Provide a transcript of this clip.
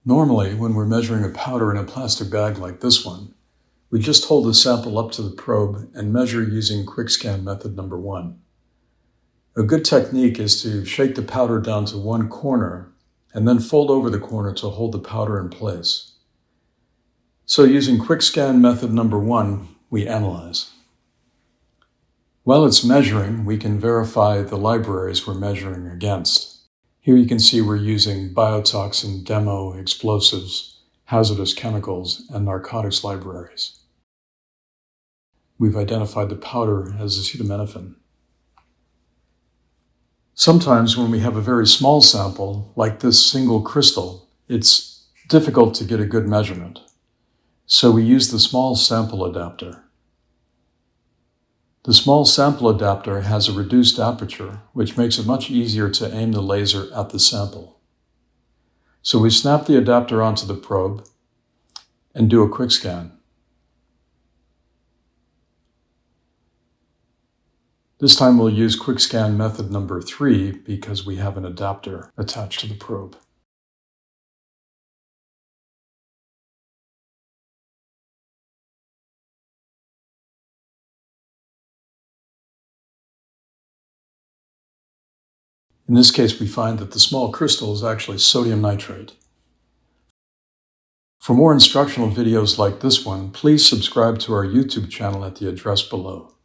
Normally, when we're measuring a powder in a plastic bag like this one, we just hold the sample up to the probe and measure using quick scan method number 1. A good technique is to shake the powder down to one corner and then fold over the corner to hold the powder in place. So using quick scan method number 1, we analyze. While it's measuring, we can verify the libraries we're measuring against. Here you can see we're using biotoxin, demo, explosives, hazardous chemicals, and narcotics libraries. We've identified the powder as acetaminophen. Sometimes when we have a very small sample, like this single crystal, it's difficult to get a good measurement. So we use the small sample adapter. The small sample adapter has a reduced aperture, which makes it much easier to aim the laser at the sample. So we snap the adapter onto the probe and do a quick scan. This time we'll use quick scan method number 3 because we have an adapter attached to the probe. In this case, we find that the small crystal is actually sodium nitrate. For more instructional videos like this one, please subscribe to our YouTube channel at the address below.